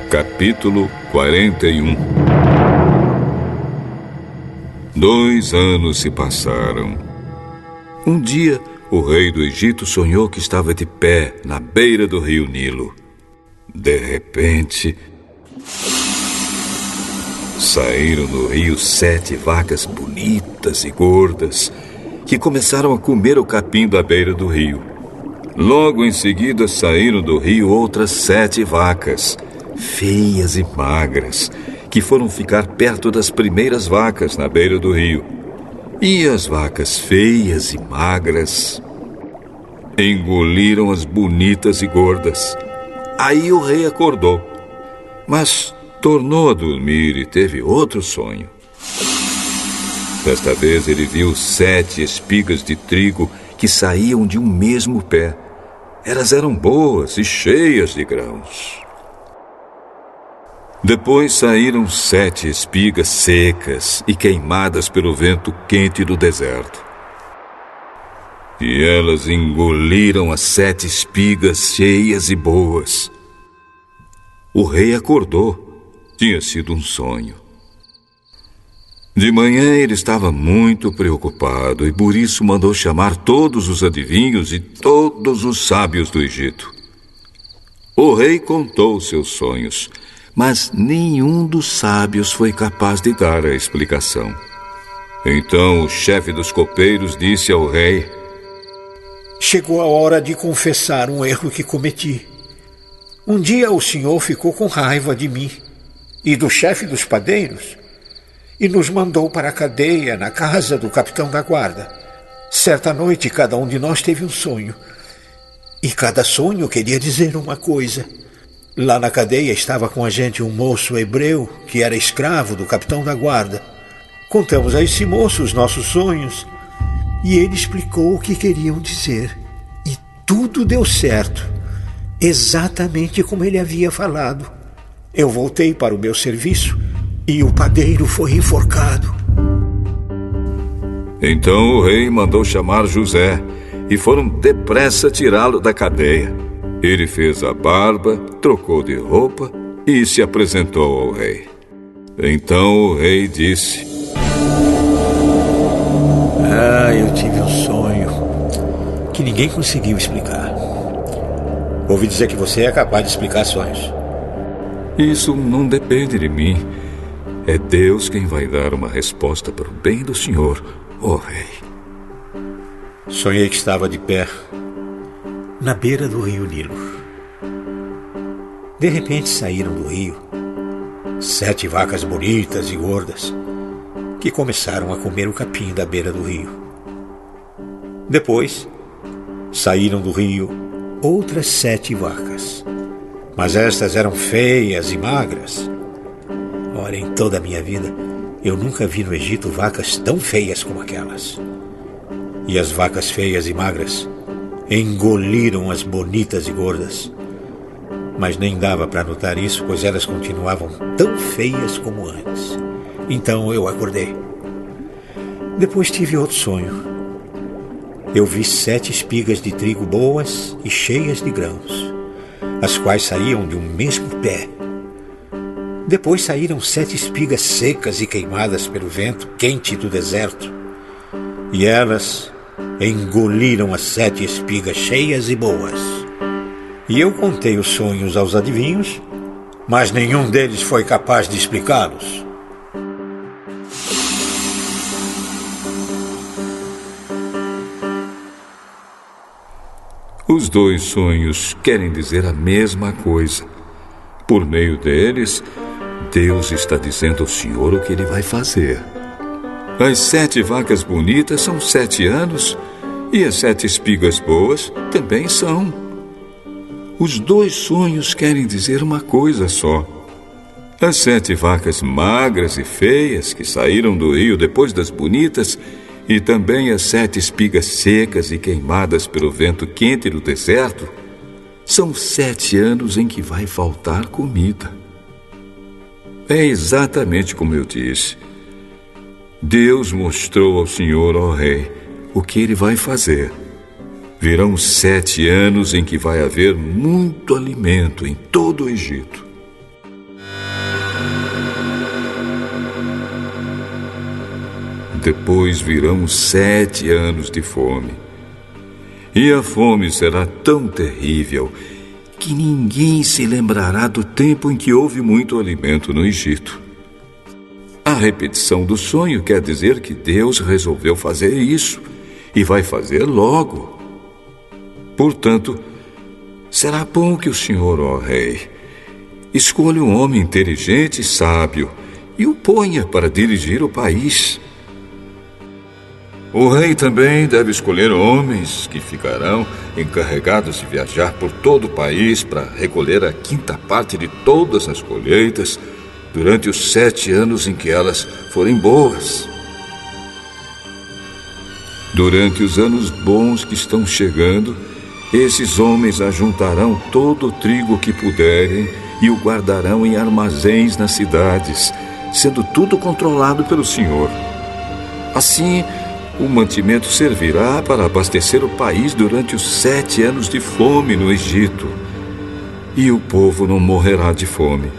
Capítulo 41. 2 anos se passaram. Um dia, o rei do Egito sonhou que estava de pé na beira do rio Nilo. De repente, saíram do rio 7 vacas bonitas e gordas que começaram a comer o capim da beira do rio. Logo em seguida, saíram do rio outras 7 vacas, feias e magras, que foram ficar perto das primeiras vacas na beira do rio. E as vacas feias e magras engoliram as bonitas e gordas. Aí o rei acordou, mas tornou a dormir e teve outro sonho. Desta vez ele viu 7 espigas de trigo que saíam de um mesmo pé. Elas eram boas e cheias de grãos. Depois saíram 7 espigas secas e queimadas pelo vento quente do deserto. E elas engoliram as 7 espigas cheias e boas. O rei acordou. Tinha sido um sonho. De manhã ele estava muito preocupado e por isso mandou chamar todos os adivinhos e todos os sábios do Egito. O rei contou seus sonhos, mas nenhum dos sábios foi capaz de dar a explicação. Então o chefe dos copeiros disse ao rei: Chegou a hora de confessar um erro que cometi. Um dia o senhor ficou com raiva de mim e do chefe dos padeiros e nos mandou para a cadeia na casa do capitão da guarda. Certa noite, cada um de nós teve um sonho. E cada sonho queria dizer uma coisa. Lá na cadeia estava com a gente um moço hebreu que era escravo do capitão da guarda. Contamos a esse moço os nossos sonhos e ele explicou o que queriam dizer. E tudo deu certo, exatamente como ele havia falado. Eu voltei para o meu serviço e o padeiro foi enforcado. Então o rei mandou chamar José e foram depressa tirá-lo da cadeia. Ele fez a barba, trocou de roupa e se apresentou ao rei. Então o rei disse: Eu tive um sonho que ninguém conseguiu explicar. Ouvi dizer que você é capaz de explicar sonhos. Isso não depende de mim. É Deus quem vai dar uma resposta para o bem do senhor, ó rei. Sonhei que estava de pé na beira do rio Nilo. De repente saíram do rio 7 vacas bonitas e gordas que começaram a comer o capim da beira do rio. Depois saíram do rio outras 7 vacas, mas estas eram feias e magras. Ora, em toda a minha vida, eu nunca vi no Egito vacas tão feias como aquelas. E as vacas feias e magras engoliram as bonitas e gordas. Mas nem dava para notar isso, pois elas continuavam tão feias como antes. Então eu acordei. Depois tive outro sonho. Eu vi 7 espigas de trigo boas e cheias de grãos, as quais saíam de um mesmo pé. Depois saíram 7 espigas secas e queimadas pelo vento quente do deserto. E elas engoliram as 7 espigas cheias e boas. E eu contei os sonhos aos adivinhos, mas nenhum deles foi capaz de explicá-los. Os 2 sonhos querem dizer a mesma coisa. Por meio deles, Deus está dizendo ao senhor o que ele vai fazer. As 7 vacas bonitas são 7 anos e as 7 espigas boas também são. Os 2 sonhos querem dizer uma coisa só. As 7 vacas magras e feias que saíram do rio depois das bonitas e também as 7 espigas secas e queimadas pelo vento quente do deserto são 7 anos em que vai faltar comida. É exatamente como eu disse. Deus mostrou ao senhor, ó rei, o que ele vai fazer. Virão 7 anos em que vai haver muito alimento em todo o Egito. Depois virão 7 anos de fome. E a fome será tão terrível que ninguém se lembrará do tempo em que houve muito alimento no Egito. A repetição do sonho quer dizer que Deus resolveu fazer isso e vai fazer logo. Portanto, será bom que o Senhor, ó Rei, escolha um homem inteligente e sábio e o ponha para dirigir o país. O rei também deve escolher homens que ficarão encarregados de viajar por todo o país para recolher a 5ª parte de todas as colheitas durante os 7 anos em que elas forem boas. Durante os anos bons que estão chegando, esses homens ajuntarão todo o trigo que puderem e o guardarão em armazéns nas cidades, sendo tudo controlado pelo Senhor. Assim, o mantimento servirá para abastecer o país durante os 7 anos de fome no Egito, e o povo não morrerá de fome.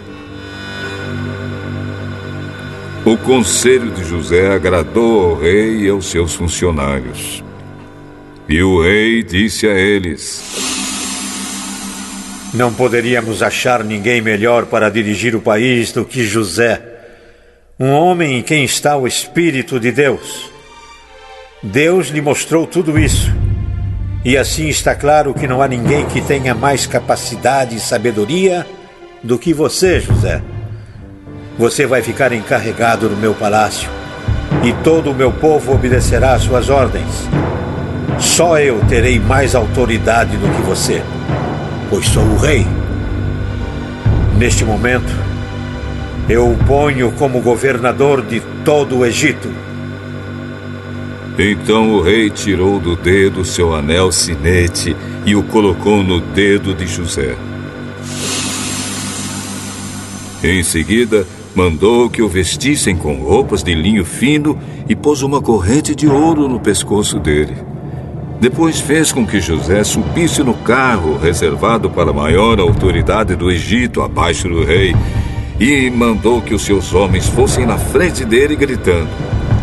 O conselho de José agradou ao rei e aos seus funcionários. E o rei disse a eles: Não poderíamos achar ninguém melhor para dirigir o país do que José, um homem em quem está o Espírito de Deus. Deus lhe mostrou tudo isso, e assim está claro que não há ninguém que tenha mais capacidade e sabedoria do que você, José. Você vai ficar encarregado no meu palácio, e todo o meu povo obedecerá às suas ordens. Só eu terei mais autoridade do que você, pois sou o rei. Neste momento, eu o ponho como governador de todo o Egito. Então o rei tirou do dedo seu anel sinete e o colocou no dedo de José. Em seguida, mandou que o vestissem com roupas de linho fino e pôs uma corrente de ouro no pescoço dele. Depois fez com que José subisse no carro reservado para a maior autoridade do Egito, abaixo do rei, e mandou que os seus homens fossem na frente dele gritando: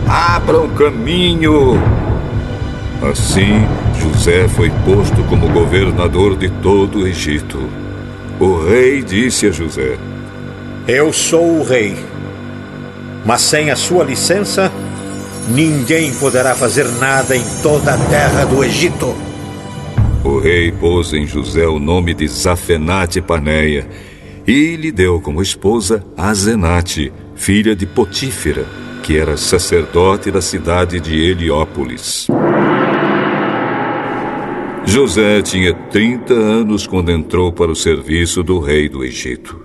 Abram caminho! Assim, José foi posto como governador de todo o Egito. O rei disse a José: Eu sou o rei, mas sem a sua licença, ninguém poderá fazer nada em toda a terra do Egito. O rei pôs em José o nome de Zafenate-Paneia e lhe deu como esposa Azenate, filha de Potífera, que era sacerdote da cidade de Heliópolis. José tinha 30 anos quando entrou para o serviço do rei do Egito.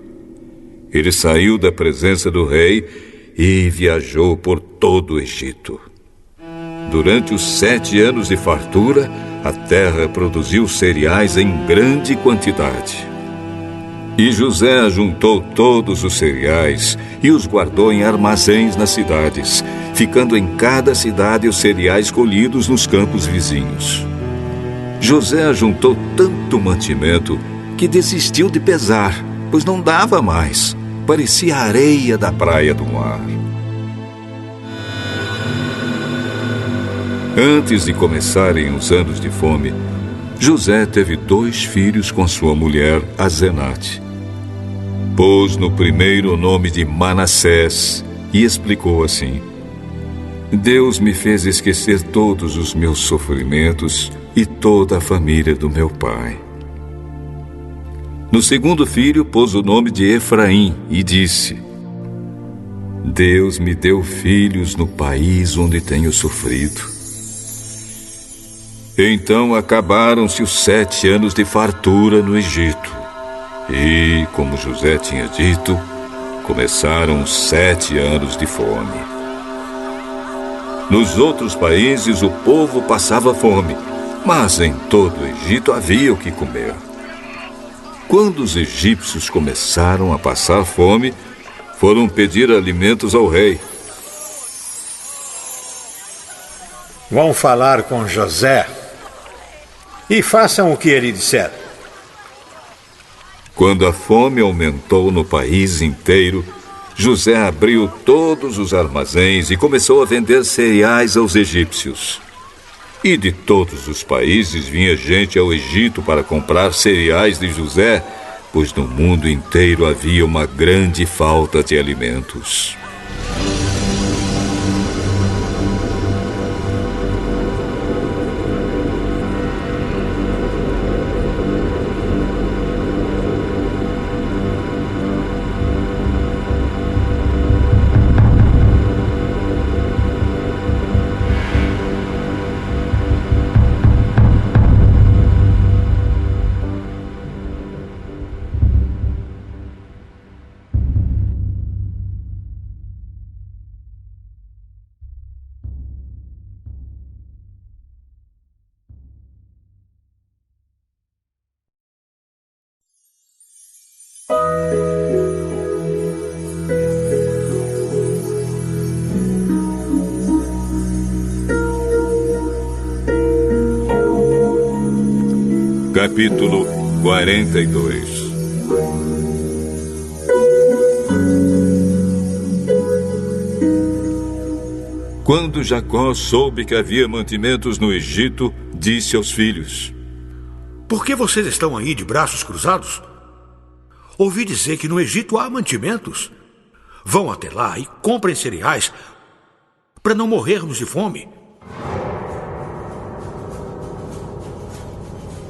Ele saiu da presença do rei e viajou por todo o Egito. Durante os 7 anos de fartura, a terra produziu cereais em grande quantidade. E José ajuntou todos os cereais e os guardou em armazéns nas cidades, ficando em cada cidade os cereais colhidos nos campos vizinhos. José ajuntou tanto mantimento que desistiu de pesar, pois não dava mais. Parecia a areia da praia do mar. Antes de começarem os anos de fome, José teve 2 filhos com sua mulher, Azenate. Pôs no primeiro o nome de Manassés e explicou assim: Deus me fez esquecer todos os meus sofrimentos e toda a família do meu pai. No segundo filho, pôs o nome de Efraim e disse: Deus me deu filhos no país onde tenho sofrido. Então acabaram-se os 7 anos de fartura no Egito. E, como José tinha dito, começaram os 7 anos de fome. Nos outros países o povo passava fome, mas em todo o Egito havia o que comer. Quando os egípcios começaram a passar fome, foram pedir alimentos ao rei. Vão falar com José e façam o que ele disser. Quando a fome aumentou no país inteiro, José abriu todos os armazéns e começou a vender cereais aos egípcios. E de todos os países vinha gente ao Egito para comprar cereais de José, pois no mundo inteiro havia uma grande falta de alimentos. Capítulo 42. Quando Jacó soube que havia mantimentos no Egito, disse aos filhos: Por que vocês estão aí de braços cruzados? Ouvi dizer que no Egito há mantimentos. Vão até lá e comprem cereais para não morrermos de fome.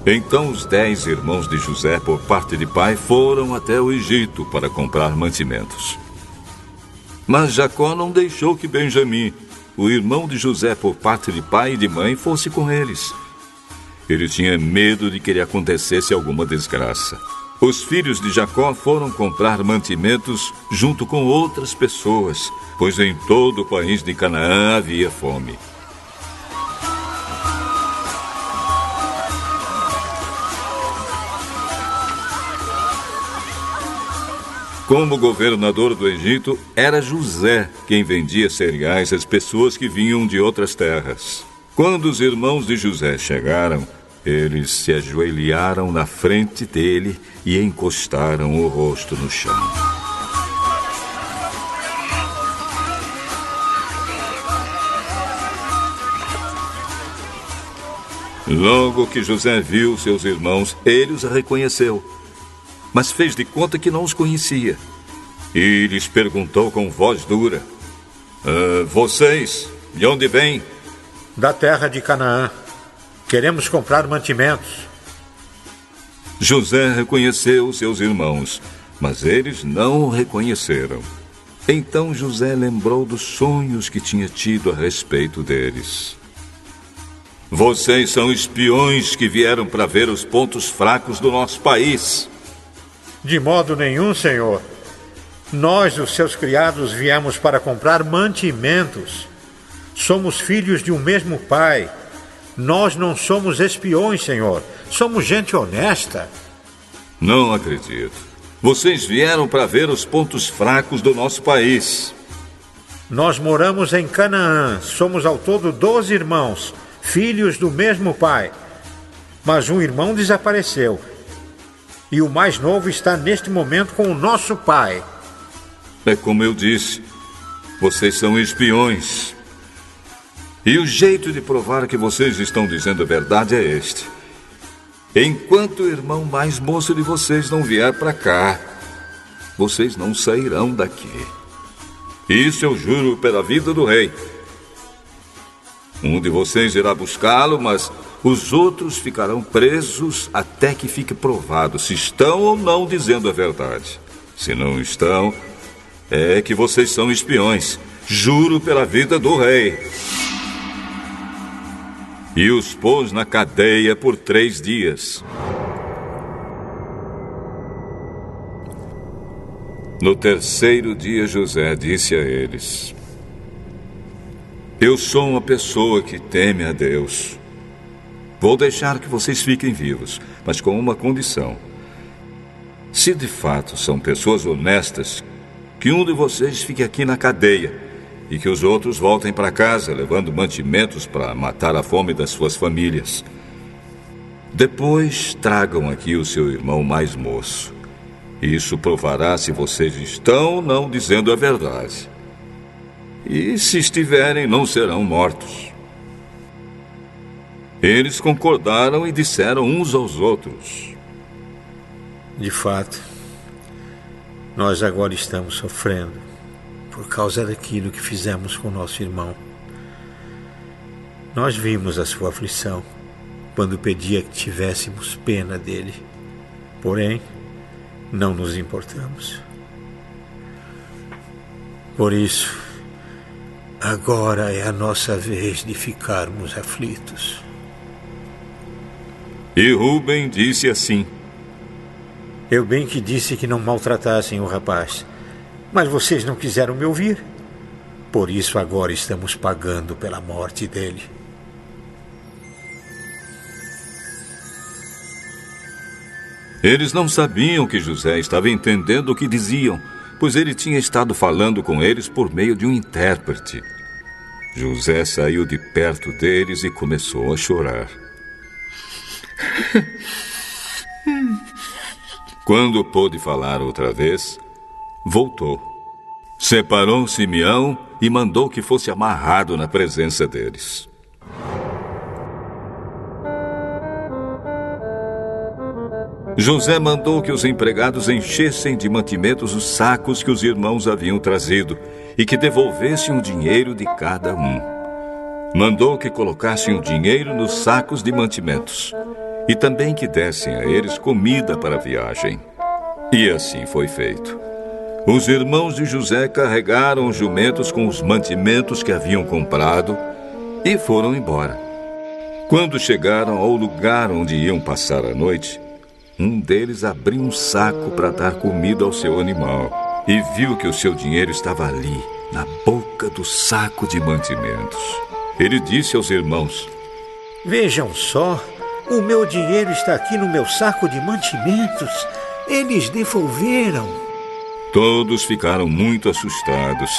Então os 10 irmãos de José, por parte de pai, foram até o Egito para comprar mantimentos. Mas Jacó não deixou que Benjamim, o irmão de José por parte de pai e de mãe, fosse com eles. Ele tinha medo de que lhe acontecesse alguma desgraça. Os filhos de Jacó foram comprar mantimentos junto com outras pessoas, pois em todo o país de Canaã havia fome. Como governador do Egito, era José quem vendia cereais às pessoas que vinham de outras terras. Quando os irmãos de José chegaram, eles se ajoelharam na frente dele e encostaram o rosto no chão. Logo que José viu seus irmãos, ele os reconheceu, mas fez de conta que não os conhecia. E lhes perguntou com voz dura: Vocês, de onde vêm? Da terra de Canaã. Queremos comprar mantimentos. José reconheceu seus irmãos, mas eles não o reconheceram. Então José lembrou dos sonhos que tinha tido a respeito deles. Vocês são espiões que vieram para ver os pontos fracos do nosso país. De modo nenhum, senhor. Nós, os seus criados, viemos para comprar mantimentos. Somos filhos de um mesmo pai. Nós não somos espiões, senhor. Somos gente honesta. Não acredito. Vocês vieram para ver os pontos fracos do nosso país. Nós moramos em Canaã. Somos ao todo 12 irmãos, filhos do mesmo pai. Mas um irmão desapareceu. E o mais novo está neste momento com o nosso pai. É como eu disse, vocês são espiões. E o jeito de provar que vocês estão dizendo a verdade é este: enquanto o irmão mais moço de vocês não vier para cá, vocês não sairão daqui. Isso eu juro pela vida do rei. Um de vocês irá buscá-lo, mas os outros ficarão presos até que fique provado se estão ou não dizendo a verdade. Se não estão, é que vocês são espiões. Juro pela vida do rei. E os pôs na cadeia por 3 dias. No 3º dia, José disse a eles: Eu sou uma pessoa que teme a Deus. Vou deixar que vocês fiquem vivos, mas com uma condição. Se de fato são pessoas honestas, que um de vocês fique aqui na cadeia e que os outros voltem para casa, levando mantimentos para matar a fome das suas famílias. Depois tragam aqui o seu irmão mais moço. Isso provará se vocês estão ou não dizendo a verdade. E se estiverem, não serão mortos. Eles concordaram e disseram uns aos outros: De fato, nós agora estamos sofrendo por causa daquilo que fizemos com nosso irmão. Nós vimos a sua aflição quando pedia que tivéssemos pena dele. Porém, não nos importamos. Por isso, agora é a nossa vez de ficarmos aflitos. E Rúben disse assim: Eu bem que disse que não maltratassem o rapaz, mas vocês não quiseram me ouvir. Por isso agora estamos pagando pela morte dele. Eles não sabiam que José estava entendendo o que diziam, pois ele tinha estado falando com eles por meio de um intérprete. José saiu de perto deles e começou a chorar. Quando pôde falar outra vez, voltou. Separou Simeão e mandou que fosse amarrado na presença deles. José mandou que os empregados enchessem de mantimentos os sacos que os irmãos haviam trazido e que devolvessem o dinheiro de cada um. Mandou que colocassem o dinheiro nos sacos de mantimentos e também que dessem a eles comida para a viagem. E assim foi feito. Os irmãos de José carregaram os jumentos com os mantimentos que haviam comprado e foram embora. Quando chegaram ao lugar onde iam passar a noite, um deles abriu um saco para dar comida ao seu animal e viu que o seu dinheiro estava ali, na boca do saco de mantimentos. Ele disse aos irmãos: Vejam só, o meu dinheiro está aqui no meu saco de mantimentos. Eles devolveram. Todos ficaram muito assustados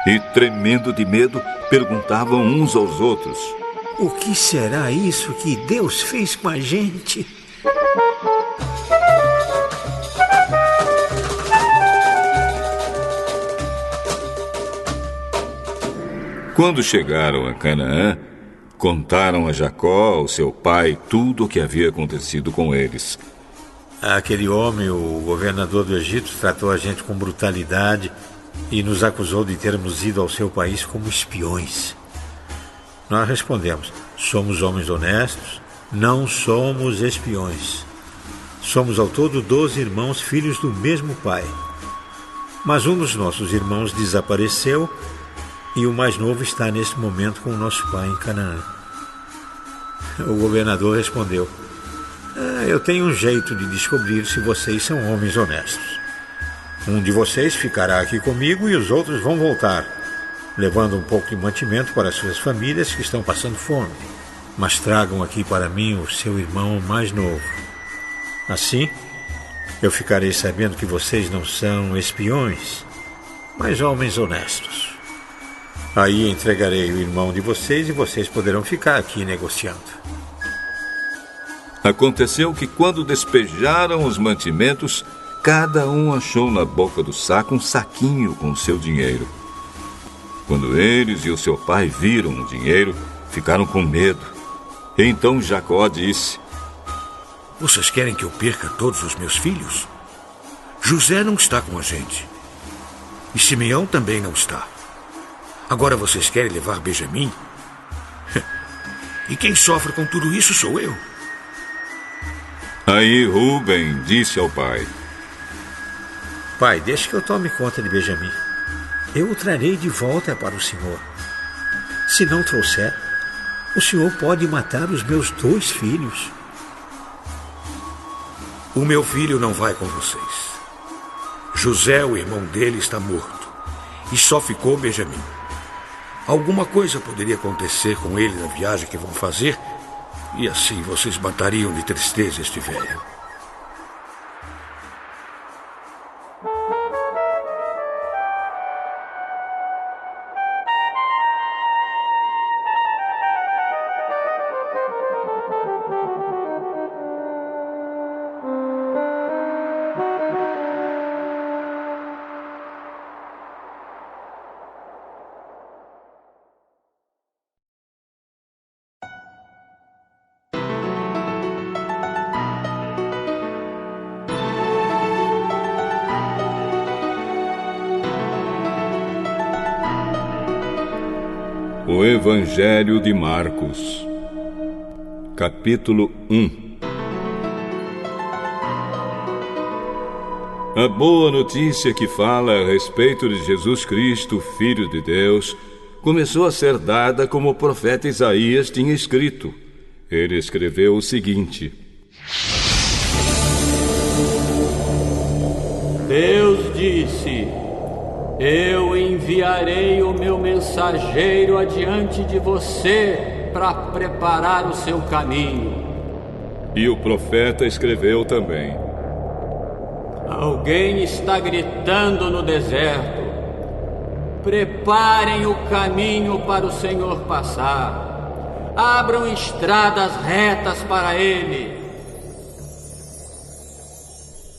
e, tremendo de medo, perguntavam uns aos outros: O que será isso que Deus fez com a gente? Quando chegaram a Canaã, contaram a Jacó, seu pai, tudo o que havia acontecido com eles. Aquele homem, o governador do Egito, tratou a gente com brutalidade e nos acusou de termos ido ao seu país como espiões. Nós respondemos: somos homens honestos, não somos espiões. Somos ao todo 12 irmãos, filhos do mesmo pai. Mas um dos nossos irmãos desapareceu e o mais novo está neste momento com o nosso pai em Canaã. O governador respondeu: eu tenho um jeito de descobrir se vocês são homens honestos. Um de vocês ficará aqui comigo e os outros vão voltar, levando um pouco de mantimento para suas famílias que estão passando fome. Mas tragam aqui para mim o seu irmão mais novo. Assim, eu ficarei sabendo que vocês não são espiões, mas homens honestos. Aí entregarei o irmão de vocês e vocês poderão ficar aqui negociando. Aconteceu que quando despejaram os mantimentos, cada um achou na boca do saco um saquinho com o seu dinheiro. Quando eles e o seu pai viram o dinheiro, ficaram com medo. Então Jacó disse: Vocês querem que eu perca todos os meus filhos? José não está com a gente. E Simeão também não está. Agora vocês querem levar Benjamim? E quem sofre com tudo isso sou eu. Aí Rúben disse ao pai: Pai, deixe que eu tome conta de Benjamim. Eu o trarei de volta para o senhor. Se não trouxer, o senhor pode matar os meus 2 filhos. O meu filho não vai com vocês. José, o irmão dele, está morto. E só ficou Benjamim. Alguma coisa poderia acontecer com ele na viagem que vão fazer, e assim vocês matariam de tristeza este velho. O Evangelho de Marcos, capítulo 1. A boa notícia que fala a respeito de Jesus Cristo, Filho de Deus, começou a ser dada como o profeta Isaías tinha escrito. Ele escreveu o seguinte: Deus disse: eu enviarei o meu mensageiro adiante de você para preparar o seu caminho. E o profeta escreveu também: alguém está gritando no deserto: preparem o caminho para o Senhor passar. Abram estradas retas para ele.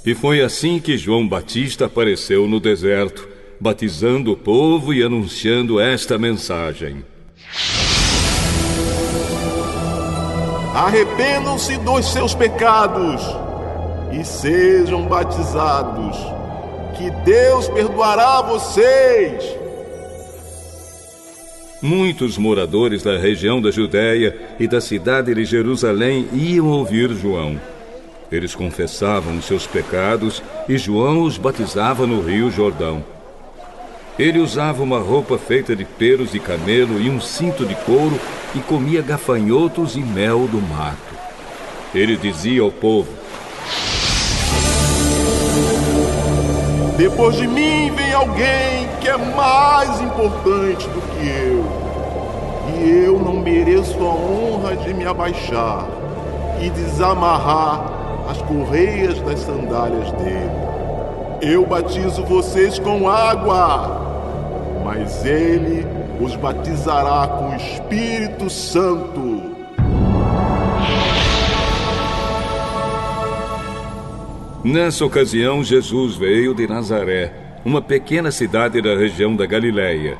E foi assim que João Batista apareceu no deserto, batizando o povo e anunciando esta mensagem: arrependam-se dos seus pecados e sejam batizados, que Deus perdoará vocês. Muitos moradores da região da Judéia e da cidade de Jerusalém iam ouvir João. Eles confessavam os seus pecados e João os batizava no Rio Jordão. Ele usava uma roupa feita de pelos de camelo e um cinto de couro e comia gafanhotos e mel do mato. Ele dizia ao povo: depois de mim vem alguém que é mais importante do que eu. E eu não mereço a honra de me abaixar e desamarrar as correias das sandálias dele. Eu batizo vocês com água, mas ele os batizará com o Espírito Santo. Nessa ocasião, Jesus veio de Nazaré, uma pequena cidade da região da Galileia,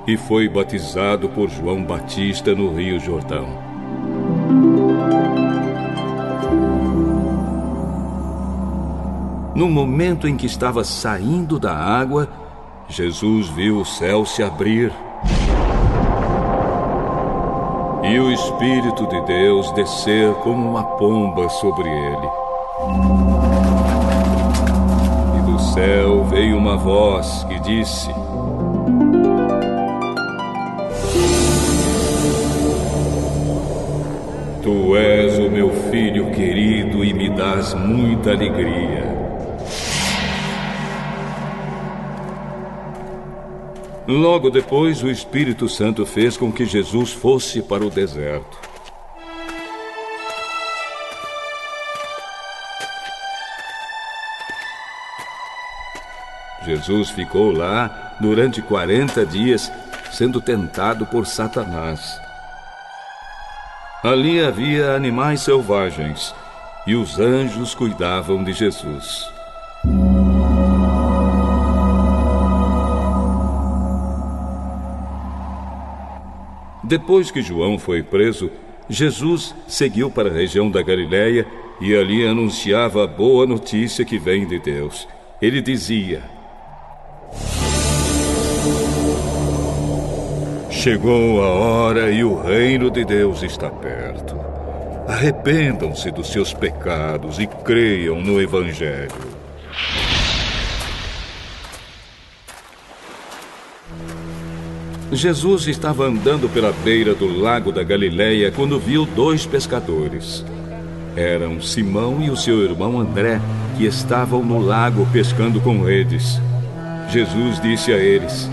e foi batizado por João Batista no Rio Jordão. No momento em que estava saindo da água, Jesus viu o céu se abrir e o Espírito de Deus descer como uma pomba sobre ele. E do céu veio uma voz que disse: Tu és o meu filho querido e me dás muita alegria. Logo depois, o Espírito Santo fez com que Jesus fosse para o deserto. Jesus ficou lá durante 40 dias, sendo tentado por Satanás. Ali havia animais selvagens, e os anjos cuidavam de Jesus. Depois que João foi preso, Jesus seguiu para a região da Galileia e ali anunciava a boa notícia que vem de Deus. Ele dizia: chegou a hora e o reino de Deus está perto. Arrependam-se dos seus pecados e creiam no Evangelho. Jesus estava andando pela beira do lago da Galileia quando viu 2 pescadores. Eram Simão e o seu irmão André, que estavam no lago pescando com redes. Jesus disse a eles: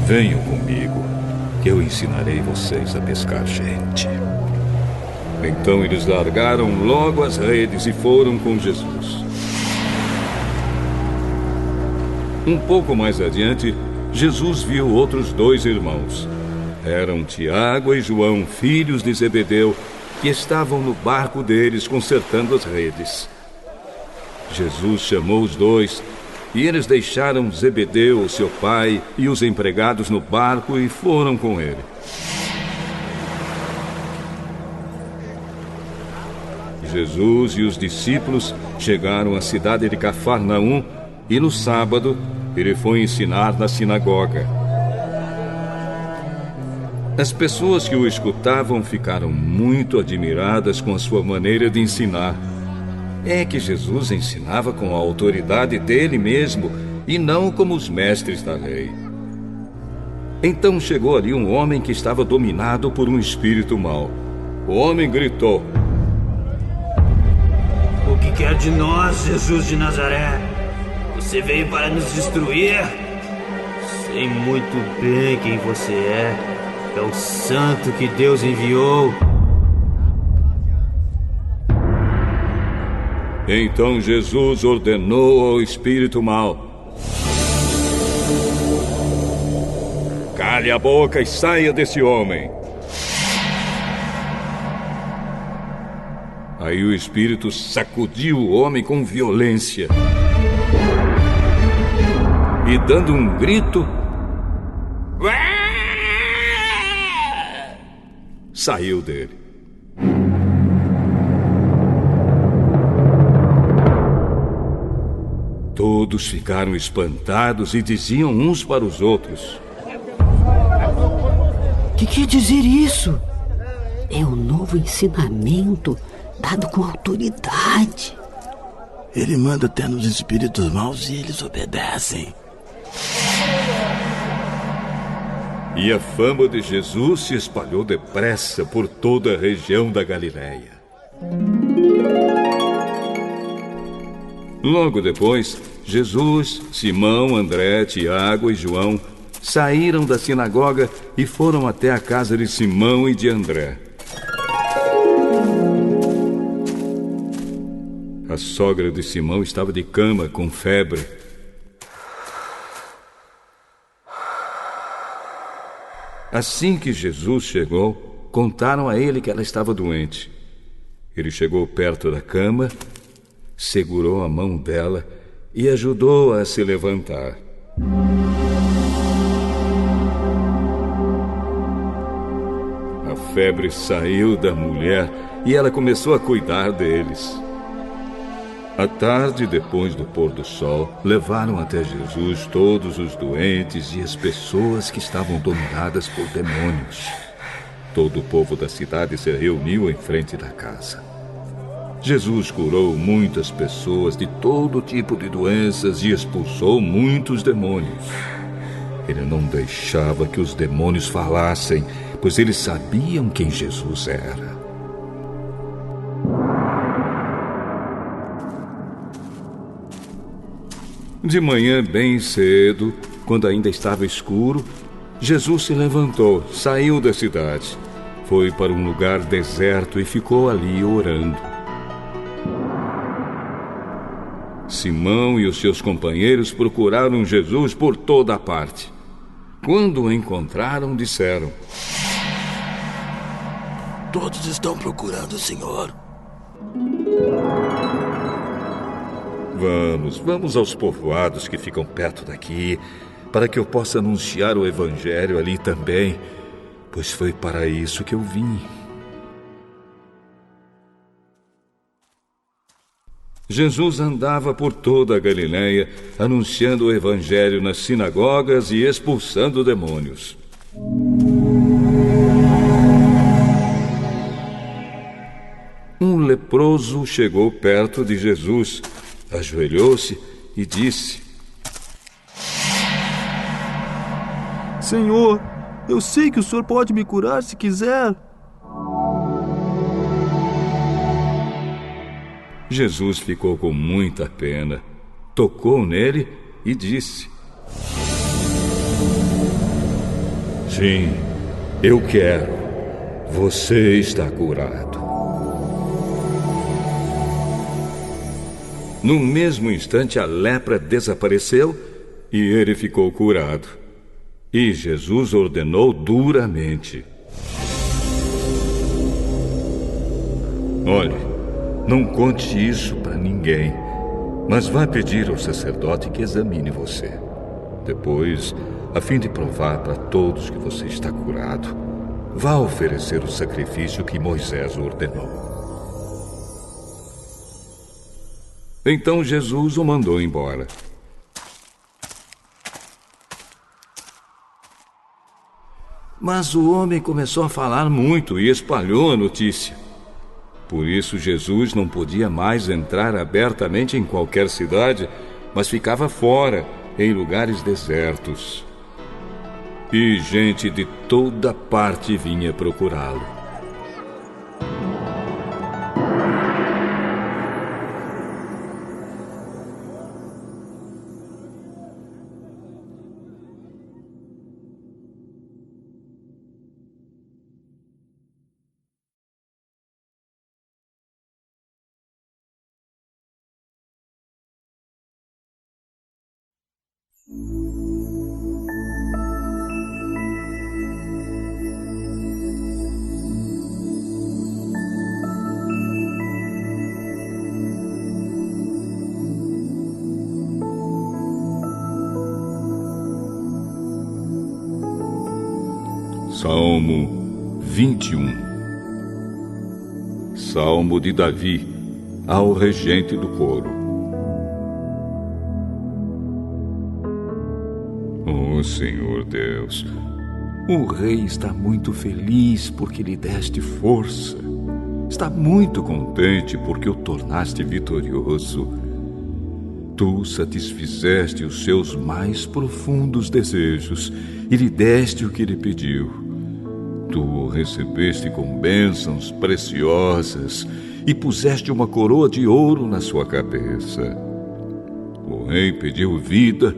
venham comigo, que eu ensinarei vocês a pescar gente. Então eles largaram logo as redes e foram com Jesus. Um pouco mais adiante, Jesus viu outros 2 irmãos. Eram Tiago e João, filhos de Zebedeu, que estavam no barco deles consertando as redes. Jesus chamou os 2 e eles deixaram Zebedeu, seu pai, e os empregados no barco e foram com ele. Jesus e os discípulos chegaram à cidade de Cafarnaum e no sábado ele foi ensinar na sinagoga. As pessoas que o escutavam ficaram muito admiradas com a sua maneira de ensinar. É que Jesus ensinava com a autoridade dele mesmo e não como os mestres da lei. Então chegou ali um homem que estava dominado por um espírito mau. O homem gritou: "O que quer de nós, Jesus de Nazaré? Você veio para nos destruir? Sei muito bem quem você é. É o santo que Deus enviou." Então Jesus ordenou ao espírito mau: "Cale a boca e saia desse homem." Aí o espírito sacudiu o homem com violência e, dando um grito, saiu dele. Todos ficaram espantados e diziam uns para os outros: "Que quer dizer isso? É um novo ensinamento dado com autoridade." Ele manda até nos espíritos maus e eles obedecem. E a fama de Jesus se espalhou depressa por toda a região da Galileia. Logo depois, Jesus, Simão, André, Tiago e João saíram da sinagoga e foram até a casa de Simão e de André. A sogra de Simão estava de cama com febre. Assim que Jesus chegou, contaram a ele que ela estava doente. Ele chegou perto da cama, segurou a mão dela e ajudou-a a se levantar. A febre saiu da mulher e ela começou a cuidar deles. À tarde, depois do pôr do sol, levaram até Jesus todos os doentes e as pessoas que estavam dominadas por demônios. Todo o povo da cidade se reuniu em frente da casa. Jesus curou muitas pessoas de todo tipo de doenças e expulsou muitos demônios. Ele não deixava que os demônios falassem, pois eles sabiam quem Jesus era. De manhã, bem cedo, quando ainda estava escuro, Jesus se levantou, saiu da cidade, foi para um lugar deserto e ficou ali orando. Simão e os seus companheiros procuraram Jesus por toda a parte. Quando o encontraram, disseram: "Todos estão procurando o Senhor." Vamos aos povoados que ficam perto daqui, para que eu possa anunciar o evangelho ali também, pois foi para isso que eu vim. Jesus andava por toda a Galileia, anunciando o evangelho nas sinagogas e expulsando demônios. Um leproso chegou perto de Jesus, ajoelhou-se e disse: "Senhor, eu sei que o Senhor pode me curar se quiser." Jesus ficou com muita pena, tocou nele e disse: "Sim, eu quero. Você está curado." No mesmo instante, a lepra desapareceu e ele ficou curado. E Jesus ordenou duramente: "Olhe, não conte isso para ninguém, mas vá pedir ao sacerdote que examine você. Depois, a fim de provar para todos que você está curado, vá oferecer o sacrifício que Moisés ordenou." Então Jesus o mandou embora. Mas o homem começou a falar muito e espalhou a notícia. Por isso Jesus não podia mais entrar abertamente em qualquer cidade, mas ficava fora, em lugares desertos. E gente de toda parte vinha procurá-lo. Salmo 21. Salmo de Davi ao regente do coro. Oh, Senhor Deus, o rei está muito feliz porque lhe deste força. Está muito contente porque o tornaste vitorioso. Tu satisfizeste os seus mais profundos desejos e lhe deste o que ele pediu. Tu o recebeste com bênçãos preciosas e puseste uma coroa de ouro na sua cabeça. O rei pediu vida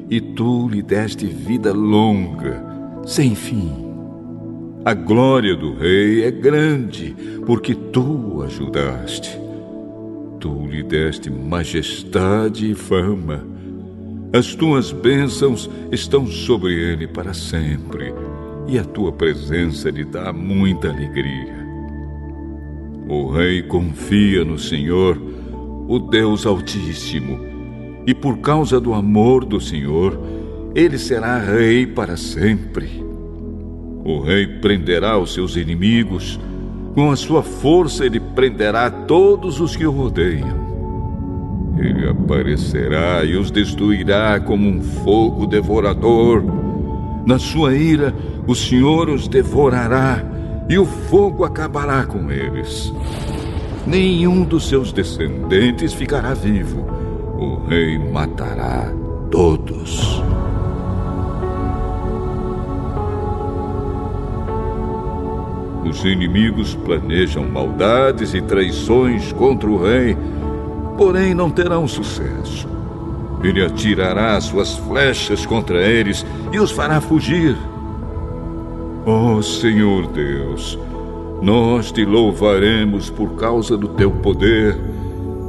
e tu lhe deste vida longa, sem fim. A glória do rei é grande, porque tu o ajudaste. Tu lhe deste majestade e fama. As tuas bênçãos estão sobre ele para sempre, e a tua presença lhe dá muita alegria. O rei confia no Senhor, o Deus Altíssimo, e por causa do amor do Senhor, ele será rei para sempre. O rei prenderá os seus inimigos, com a sua força ele prenderá todos os que o odeiam. Ele aparecerá e os destruirá como um fogo devorador. Na sua ira, o Senhor os devorará e o fogo acabará com eles. Nenhum dos seus descendentes ficará vivo. O rei matará todos. Os inimigos planejam maldades e traições contra o rei, porém não terão sucesso. Ele atirará suas flechas contra eles e os fará fugir. Ó Senhor Deus, nós te louvaremos por causa do teu poder.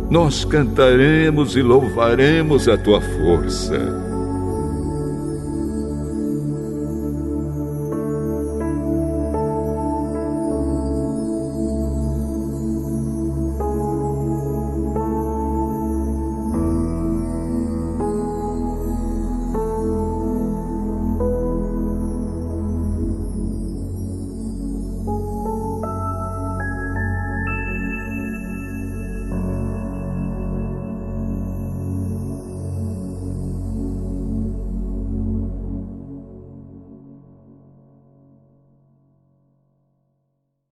Nós cantaremos e louvaremos a tua força.